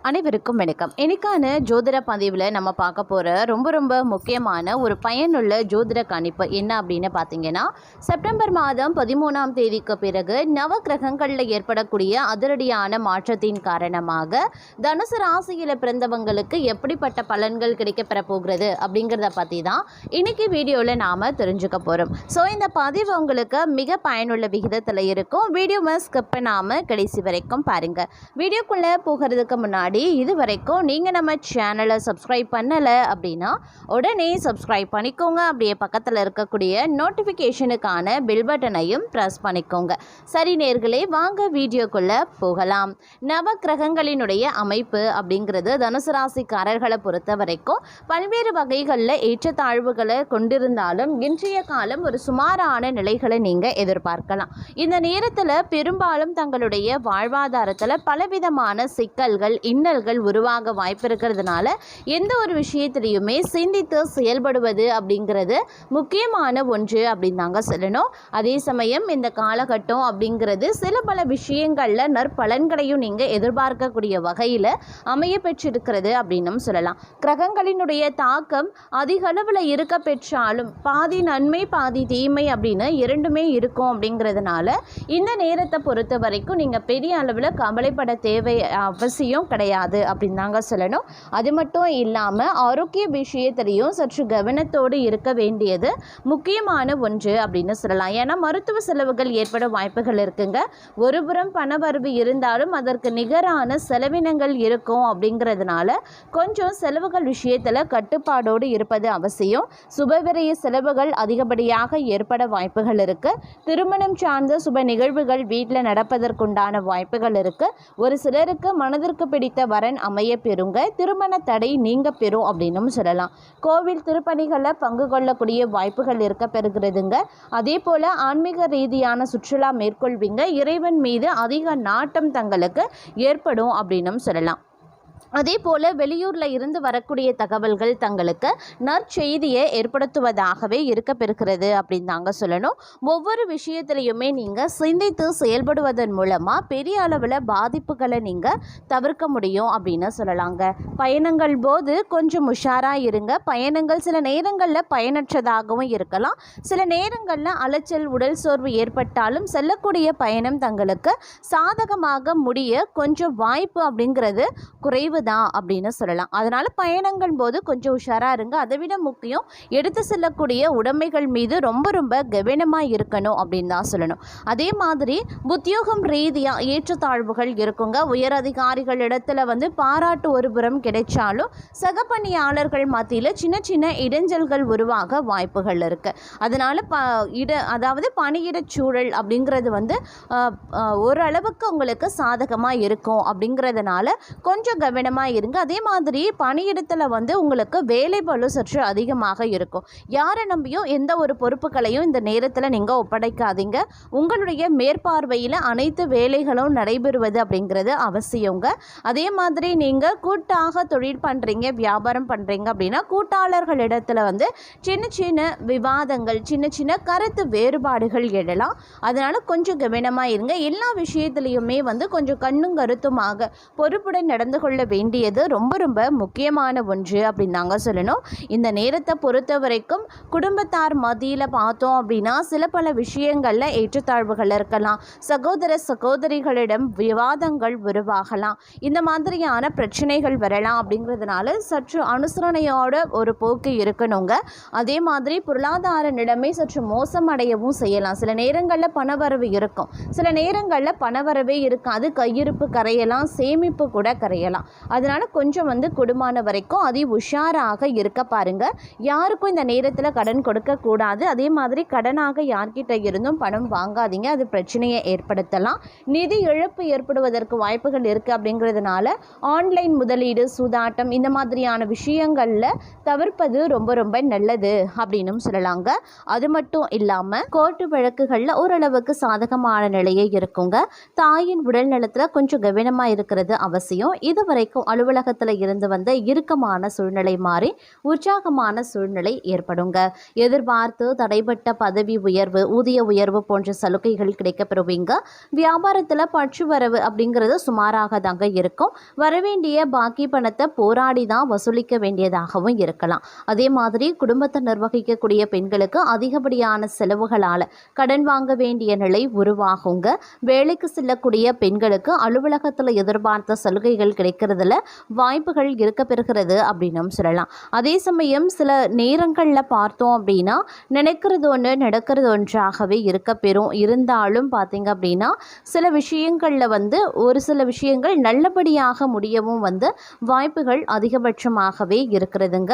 அனைவருக்கும் வணக்கம். இன்னைக்கான ஜோதிட பதிவில் நம்ம பார்க்க போகிற ரொம்ப முக்கியமான ஒரு பயனுள்ள ஜோதிட கணிப்பு என்ன அப்படின்னு பார்த்தீங்கன்னா, செப்டம்பர் மாதம் 13ஆம் தேதிக்கு பிறகு நவ கிரகங்களில் ஏற்படக்கூடிய அதிரடியான மாற்றத்தின் காரணமாக தனுசு ராசியில் பிறந்தவங்களுக்கு எப்படிப்பட்ட பலன்கள் கிடைக்கப்பெற போகிறது அப்படிங்கிறத பற்றி தான் இன்னைக்கு வீடியோவில் நாம் தெரிஞ்சுக்க போகிறோம். ஸோ இந்த பதிவு உங்களுக்கு மிக பயனுள்ள விகிதத்தில் இருக்கும். வீடியோவை ஸ்கிப் பண்ணாமல் கடைசி வரைக்கும் பாருங்கள். வீடியோக்குள்ளே போகிறதுக்கு முன்னாடி இது வரைக்கும் நீங்கள் நம்ம சேனலை சப்ஸ்கிரைப் பண்ணலை அப்படின்னா உடனே சப்ஸ்கிரைப் பண்ணிக்கோங்க. அப்படியே பக்கத்தில் இருக்கக்கூடிய நோட்டிஃபிகேஷனுக்கான பெல் பட்டனையும் ப்ரெஸ் பண்ணிக்கோங்க. சரி நேர்களே, வாங்க வீடியோக்குள்ளே போகலாம். நவ கிரகங்களினுடைய அமைப்பு அப்படிங்கிறது தனுசு ராசிக்காரர்களை பொறுத்த வரைக்கும் பல்வேறு வகைகளில் ஏற்றத்தாழ்வுகளை கொண்டிருந்தாலும் இன்றைய காலம் ஒரு சுமாரான நிலைகளை நீங்கள் எதிர்பார்க்கலாம். இந்த நேரத்தில் பெரும்பாலும் தங்களுடைய வாழ்வாதாரத்தில் பலவிதமான சிக்கல்கள் இன்னல்கள் உருவாக வாய்ப்பு இருக்கிறதுனால எந்த ஒரு விஷயத்திலையுமே சிந்தித்து செயல்படுவது அப்படிங்கிறது முக்கியமான ஒன்று அப்படின்னு தாங்க சொல்லணும். அதே சமயம் இந்த காலகட்டம் அப்படிங்கிறது சில பல விஷயங்களில் நற்பலன்களையும் நீங்கள் எதிர்பார்க்கக்கூடிய வகையில் அமைய பெற்றிருக்கிறது அப்படின்னும் சொல்லலாம். கிரகங்களினுடைய தாக்கம் அதிக அளவில் இருக்க பெற்றாலும் பாதி நன்மை பாதி தீமை அப்படின்னு இரண்டுமே இருக்கும். அப்படிங்கிறதுனால இந்த நேரத்தை பொறுத்த வரைக்கும் நீங்கள் பெரிய அளவில் கவலைப்பட தேவை அவசியம் கிடையாது அப்படின்னு தாங்க சொல்லணும். அது மட்டும் இல்லாமல் ஆரோக்கிய விஷயத்திலையும் சற்று கவனத்தோடு இருக்க வேண்டியது முக்கியமான ஒன்று அப்படின்னு சொல்லலாம். ஏன்னா மருத்துவ செலவுகள் ஏற்பட வாய்ப்புகள் இருக்குங்க. ஒருபுறம் பணவரவு இருந்தாலும் அதற்கு நிகரான செலவினங்கள் இருக்கும். அப்படிங்கிறதுனால கொஞ்சம் செலவுகள் விஷயத்தில் கட்டுப்பாடோடு இருப்பது அவசியம். சுபவிரய செலவுகள் அதிகப்படியாக ஏற்பட வாய்ப்புகள் இருக்கு. திருமணம் சார்ந்த சுப நிகழ்வுகள் வீட்டில் நடப்பதற்குண்டான வாய்ப்புகள் இருக்கு. ஒரு சிலருக்கு மனதிற்கு பிடித்த வரன் அமைய பெறுங்க. திருமண தடை நீங்க பெறும் அப்படின்னு சொல்லலாம். கோவில் திருப்பணிகளில் பங்கு கொள்ளக்கூடிய வாய்ப்புகள் இருக்க பெறுகிறதுங்க. அதே போல ஆன்மீக ரீதியான சுற்றுலா மேற்கொள்வீங்க. இறைவன் மீது அதிக நாட்டம் தங்களுக்கு ஏற்படும் அப்படின்னு சொல்லலாம். அதே போல் வெளியூரில் இருந்து வரக்கூடிய தகவல்கள் தங்களுக்கு நற்செய்தியை ஏற்படுத்துவதாகவே இருக்க பெறுகிறது அப்படின்னு தாங்க சொல்லணும். ஒவ்வொரு விஷயத்திலையுமே நீங்கள் சிந்தித்து செயல்படுவதன் மூலமாக பெரிய அளவில் பாதிப்புகளை நீங்கள் தவிர்க்க முடியும் அப்படின்னு சொல்லலாங்க. பயணங்கள் போது கொஞ்சம் உஷாராக இருங்க. பயணங்கள் சில நேரங்களில் பயனற்றதாகவும் இருக்கலாம். சில நேரங்களில் அலைச்சல் உடல் சோர்வு ஏற்பட்டாலும் செல்லக்கூடிய பயணம் தங்களுக்கு சாதகமாக முடிய கொஞ்சம் வாய்ப்பு அப்படிங்கிறது குறைவு தான் அப்படின்னு சொல்லலாம். அதனால பயணங்கள் போது கொஞ்சம் உஷாராக இருங்க. அதை விட முக்கியம் எடுத்து செல்லக்கூடிய உடைமைகள் மீது ரொம்ப கவனமாக இருக்கணும் அப்படின்னு தான் சொல்லணும். அதே மாதிரி உத்தியோகம் ரீதியாக ஏற்றத்தாழ்வுகள் இருக்குங்க. உயர் அதிகாரிகள் இடத்துல பாராட்டு ஒருபுறம் கிடைச்சாலும் சக பணியாளர்கள் மத்தியில் சின்ன இடைஞ்சல்கள் உருவாக வாய்ப்புகள் இருக்கு. அதனால அதாவது பணியிடச் சூழல் அப்படிங்கிறது ஓரளவுக்கு உங்களுக்கு சாதகமாக இருக்கும். அப்படிங்கிறதுனால கொஞ்சம் கவனமாக இருங்க. அதே மாதிரி பணியிடத்தில் உங்களுக்கு வேலை பளு சற்று அதிகமாக இருக்கும். யாரை நம்பியும் எந்த ஒரு பொறுப்புகளையும் இந்த நேரத்தில் நீங்கள் ஒப்படைக்காதீங்க. உங்களுடைய மேற்பார்வையில் அனைத்து வேலைகளும் நடைபெறுவது அப்படிங்கிறது அவசியங்க. அதே மாதிரி நீங்கள் கூட்டாக தொழில் பண்ணுறீங்க, வியாபாரம் பண்ணுறீங்க அப்படின்னா கூட்டாளர்களிடத்தில் சின்ன விவாதங்கள் சின்ன கருத்து வேறுபாடுகள் எழலாம். அதனால் கொஞ்சம் கவனமாக இருங்க. எல்லா விஷயத்துலையுமே கொஞ்சம் கண்ணும் கருத்துமாக பொறுப்புடன் நடந்து கொள்ள வேண்டியது ரொம்ப முக்கியமான ஒன்று அப்படின்னு தாங்க சொல்லணும். இந்த நேரத்தை பொறுத்த வரைக்கும் குடும்பத்தார் மத்தியில் பார்த்தோம் அப்படின்னா சில பல விஷயங்களில் ஏற்றத்தாழ்வுகள் இருக்கலாம். சகோதர சகோதரிகளிடம் விவாதங்கள் உருவாகலாம். இந்த மாதிரியான பிரச்சனைகள் வரலாம். அப்படிங்கிறதுனால சற்று அனுசரணையோட ஒரு போக்கு இருக்கணுங்க. அதே மாதிரி பொருளாதார நிலைமை சற்று மோசமடையவும் செய்யலாம். சில நேரங்களில் பணவரவு இருக்கும், சில நேரங்களில் பணவரவே இருக்காது. கையிருப்பு கரையலாம், சேமிப்பு கூட கரையலாம். அதனால கொஞ்சம் குடும்பமான வரைக்கும் அதி உஷாராக இருக்க பாருங்க. யாருக்கும் இந்த நேரத்தில் கடன் கொடுக்க கூடாது. அதே மாதிரி கடனாக யார்கிட்ட இருந்தும் பணம் வாங்காதீங்க. அது பிரச்சனையை ஏற்படுத்தலாம். நிதி இழப்பு ஏற்படுவதற்கு வாய்ப்புகள் இருக்கு. அப்படிங்கிறதுனால ஆன்லைன் முதலீடு, சூதாட்டம் இந்த மாதிரியான விஷயங்கள்ல தவிர்ப்பது ரொம்ப நல்லது அப்படின்னு சொல்லலாங்க. அது மட்டும் இல்லாம கோர்ட்டு வழக்குகள்ல ஓரளவுக்கு சாதகமான நிலையே இருக்குங்க. தாயின் உடல் நலத்துல கொஞ்சம் கவனமா இருக்கிறது அவசியம். இது வரைக்கும் வரைக்கும் அலுவலகத்தில் இருந்து வந்த இறுக்கமான சூழ்நிலை மாறி உற்சாகமான சூழ்நிலை ஏற்படுங்க. எதிர்பார்த்து தடைபட்ட பதவி உயர்வு, ஊதிய உயர்வு போன்ற சலுகைகள் கிடைக்கப்பெறுவீங்க. வியாபாரத்தில் பற்று வரவு அப்படிங்கிறது சுமாராக தாங்க இருக்கும். வரவேண்டிய பாக்கி பணத்தை போராடி தான் வசூலிக்க வேண்டியதாகவும் இருக்கலாம். அதே மாதிரி குடும்பத்தை நிர்வகிக்கக்கூடிய பெண்களுக்கு அதிகப்படியான செலவுகளால் கடன் வாங்க வேண்டிய நிலை உருவாகுங்க. வேலைக்கு செல்லக்கூடிய பெண்களுக்கு அலுவலகத்தில் எதிர்பார்த்த சலுகைகள் கிடைக்கிறதுல வாய்ப்புகள் இருக்க பெறுகிறது அப்படின்னு சொல்லலாம். அதே சமயம் சில நேரங்களில் பார்த்தோம் அப்படின்னா நினைக்கிறது ஒன்று நடக்கிறது ஒன்றாகவே இருக்க பெறும். இருந்தாலும் பார்த்தீங்க அப்படின்னா சில விஷயங்களில் ஒரு சில விஷயங்கள் நல்லபடியாக முடியவும் வாய்ப்புகள் அதிகபட்சமாகவே இருக்கிறதுங்க.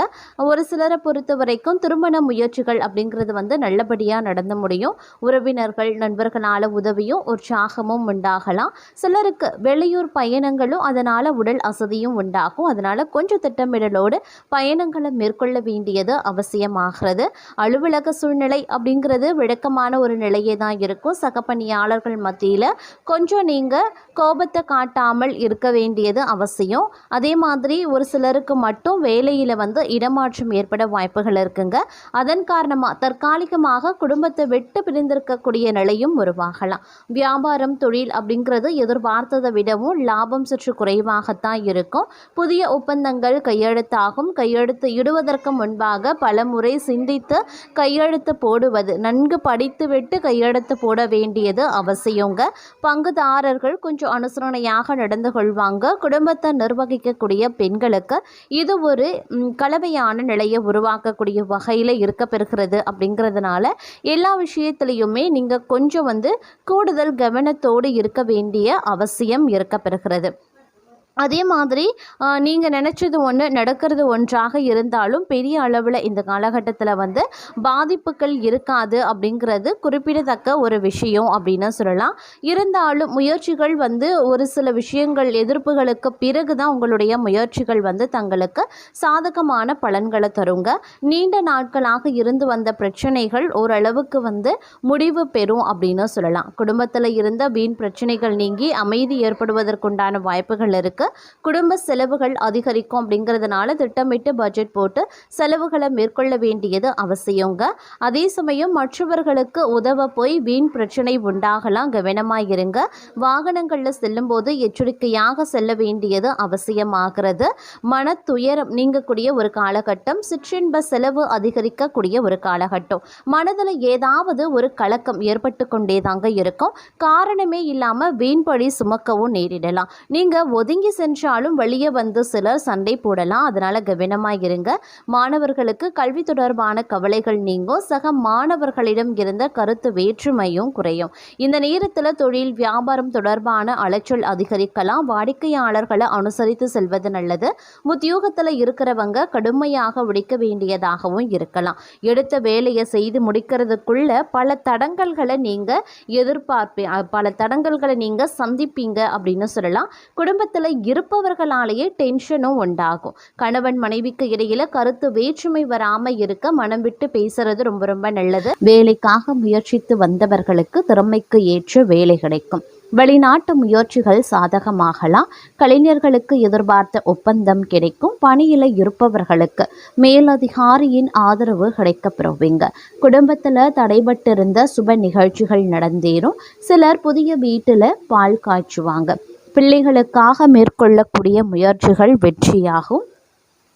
ஒரு சிலரை பொறுத்த வரைக்கும் திருமண முயற்சிகள் அப்படிங்கிறது நல்லபடியாக நடந்து முடியும். உறவினர்கள் நண்பர்களால் உதவியும் உற்சாகமும் உண்டாகலாம். சிலருக்கு வெளியூர் பயணங்களும் அதனால் உடல் அசதியும் உண்டாகும். அதனால் கொஞ்சம் திட்டமிடலோடு பயணங்களை மேற்கொள்ள வேண்டியது அவசியமாகிறது. அலுவலக சூழ்நிலை அப்படிங்கிறது விளக்கமான ஒரு நிலையே தான் இருக்கும். சக பணியாளர்கள் மத்தியில் கொஞ்சம் நீங்கள் கோபத்தை காட்டாமல் இருக்க வேண்டியது அவசியம். அதே மாதிரி ஒரு சிலருக்கு மட்டும் வேலையில் இடமாற்றம் ஏற்பட வாய்ப்புகள் இருக்குங்க. அதன் காரணமாக தற்காலிகமாக குடும்பத்தை விட்டு பிரிந்திருக்கக்கூடிய நிலையும் உருவாகலாம். வியாபாரம் தொழில் அப்படிங்கிறது எதிர்பார்த்ததை விடவும் லாபம் சற்று குறைவாகத்தான் இருக்கும். புதிய ஒப்பந்தங்கள் கையெழுத்தாகும். கையெழுத்து இடுவதற்கு முன்பாக பல முறை சிந்தித்து கையெழுத்து போடுவது, நன்கு படித்துவிட்டு கையெழுத்து போட வேண்டியது அவசியங்க. பங்குதாரர்கள் கொஞ்சம் அனுசரணையாக நடந்து கொள்வாங்க. குடும்பத்தை நிர்வகிக்கக்கூடிய பெண்களுக்கு இது ஒரு கலவையான நிலையை உருவாக்கக்கூடிய வகையில் இருக்க பெறுகிறது. அப்படிங்கிறதுனால எல்லா விஷயத்திலையுமே நீங்கள் கொஞ்சம் கூடுதல் கவனத்தோடு இருக்க வேண்டிய அவசியம் இருக்க பெறுகிறது. அதே மாதிரி நீங்கள் நினச்சது ஒன்று நடக்கிறது ஒன்றாக இருந்தாலும் பெரிய அளவில் இந்த காலகட்டத்தில் பாதிப்புகள் இருக்காது அப்படிங்கிறது குறிப்பிடத்தக்க ஒரு விஷயம் அப்படின்னு சொல்லலாம். இருந்தாலும் முயற்சிகள் ஒரு சில விஷயங்கள் எதிர்ப்புகளுக்கு பிறகு தான் உங்களுடைய முயற்சிகள் தங்களுக்கு சாதகமான பலன்களை தருங்க. நீண்ட நாட்களாக இருந்து வந்த பிரச்சனைகள் ஓரளவுக்கு முடிவு பெறும் அப்படின்னு சொல்லலாம். குடும்பத்தில் இருந்த வீண் பிரச்சனைகள் நீங்கி அமைதி ஏற்படுவதற்குண்டான வாய்ப்புகள் இருக்குது. குடும்ப செலவுகள் அதிகரிக்கும். அப்படிங்கிறதுனால திட்டமிட்டு பட்ஜெட் போட்டு செலவுகளை மேற்கொள்ள வேண்டியது அவசியங்க. அதே சமயம் மற்றவர்களுக்கு உதவ போய் வீண் பிரச்சனை உண்டாகலாம். கவனமாக இருங்க. வாகனங்களில் செல்லும் போது எச்சரிக்கையாக செல்ல வேண்டியது அவசியமாகிறது. மன துயரம் நீங்கக்கூடிய ஒரு காலகட்டம், சிற்றின்ப செலவு அதிகரிக்கக்கூடிய ஒரு காலகட்டம். மனதில் ஏதாவது ஒரு கலக்கம் ஏற்பட்டு கொண்டே தாங்க இருக்கும். காரணமே இல்லாமல் வீண்பழி சுமக்கவும் நேரிடலாம். நீங்கள் ஒதுங்கி சென்றாலும் வெளியே சிலர் சண்டை போடலாம். அதனால் கவனமாக இருங்க. மாணவர்களுக்கு கல்வி தொடர்பான கவலைகள் நீங்கும். சக மாணவர்களிடம் இருந்த கருத்து வேற்றுமையும் குறையும். இந்த நேரத்தில் தொழில் வியாபாரம் தொடர்பான அலைச்சல் அதிகரிக்கலாம். வாடிக்கையாளர்களை அனுசரித்து செல்வது நல்லது. உத்தியோகத்தில் இருக்கிறவங்க கடுமையாக உழைக்க வேண்டியதாகவும் இருக்கலாம். எடுத்த வேலையை செய்து முடிக்கிறதுக்குள்ள பல தடங்கல்களை நீங்கள் சந்திப்பீங்க அப்படின்னு சொல்லலாம். குடும்பத்தில் இருப்பவர்களாலேயே டென்ஷனும் உண்டாகும். கணவன் மனைவிக்கு இடையில கருத்து வேற்றுமை வராமல் இருக்க மனம் விட்டு பேசுறது ரொம்ப ரொம்ப நல்லது. வேலைக்காக முயற்சித்து வந்தவர்களுக்கு திறமைக்கு ஏற்ற வேலை கிடைக்கும். வெளிநாட்டு முயற்சிகள் சாதகமாகலாம். கலைஞர்களுக்கு எதிர்பார்த்த ஒப்பந்தம் கிடைக்கும். பணியில் இருப்பவர்களுக்கு மேலதிகாரியின் ஆதரவு கிடைக்கப்பெறுவீங்க. குடும்பத்தில் தடைபட்டிருந்த சுப நிகழ்ச்சிகள் நடந்தேறும். சிலர் புதிய வீட்டில் பால் காய்ச்சுவாங்க. பிள்ளைகளுக்காக மேற்கொள்ளக்கூடிய முயற்சிகள் வெற்றியாகும்.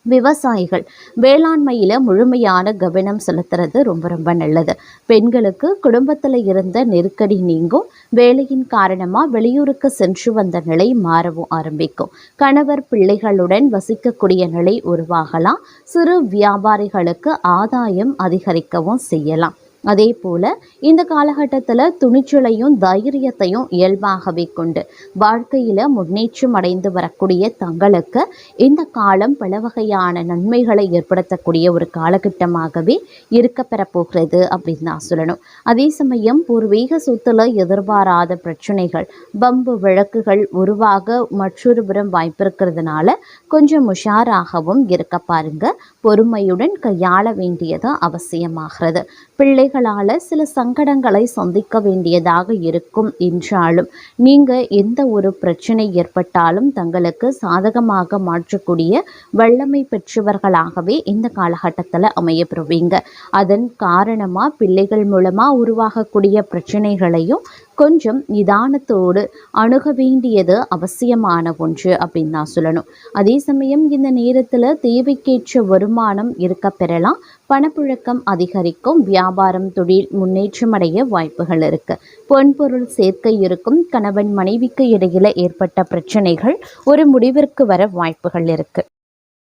விவசாயிகள் வேளாண்மையில் முழுமையான கவனம் செலுத்துறது ரொம்ப ரொம்ப நல்லது. பெண்களுக்கு குடும்பத்தில் இருந்த நெருக்கடி நீங்கும். வேலையின் காரணமாக வெளியூருக்கு சென்று வந்த நிலை மாறவும் ஆரம்பிக்கும். கணவர் பிள்ளைகளுடன் வசிக்கக்கூடிய நிலை உருவாகலாம். சிறு வியாபாரிகளுக்கு ஆதாயம் அதிகரிக்கவும் செய்யலாம். அதே போல் இந்த காலகட்டத்தில் துணிச்சலையும் தைரியத்தையும் இயல்பாகவே கொண்டு வாழ்க்கையில் முன்னேற்றம் அடைந்து வரக்கூடிய தங்களுக்கு இந்த காலம் பல வகையான நன்மைகளை ஏற்படுத்தக்கூடிய ஒரு காலகட்டமாகவே இருக்க பெறப்போகிறது அப்படின்னு தான் சொல்லணும். அதே சமயம் பூர்வீக சொத்துல எதிர்பாராத பிரச்சனைகள், பம்பு வழக்குகள் உருவாக மற்றொரு புறம் வாய்ப்பிருக்கிறதுனால கொஞ்சம் உஷாராகவும் இருக்க பாருங்க. பொறுமையுடன் கையாள வேண்டியது அவசியமாகிறது. பிள்ளைகள் பிள்ளைகளால் சில சங்கடங்களை சந்திக்க வேண்டியதாக இருக்கும் என்றாலும் நீங்கள் எந்த ஒரு பிரச்சனை ஏற்பட்டாலும் தங்களுக்கு சாதகமாக மாற்றக்கூடிய வல்லமை பெற்றவர்களாகவே இந்த காலகட்டத்தில் அமையப்பெறுவீங்க. அதன் காரணமாக பிள்ளைகள் மூலமாக உருவாகக்கூடிய பிரச்சனைகளையும் கொஞ்சம் நிதானத்தோடு அணுக வேண்டியது அவசியமான ஒன்று அப்படின்னு நான் சொல்லணும். அதே சமயம் இந்த நேரத்தில் தேவைக்கேற்ற வருமானம் இருக்க பெறலாம். பணப்புழக்கம் அதிகரிக்கும். வியாபாரம் தொழில் முன்னேற்றம் அடைய வாய்ப்புகள் இருக்கு. பொன்பொருள் சேர்க்கை இருக்கும். கணவன் மனைவிக்கு இடையில ஏற்பட்ட பிரச்சனைகள் ஒரு முடிவிற்கு வர வாய்ப்புகள் இருக்கு.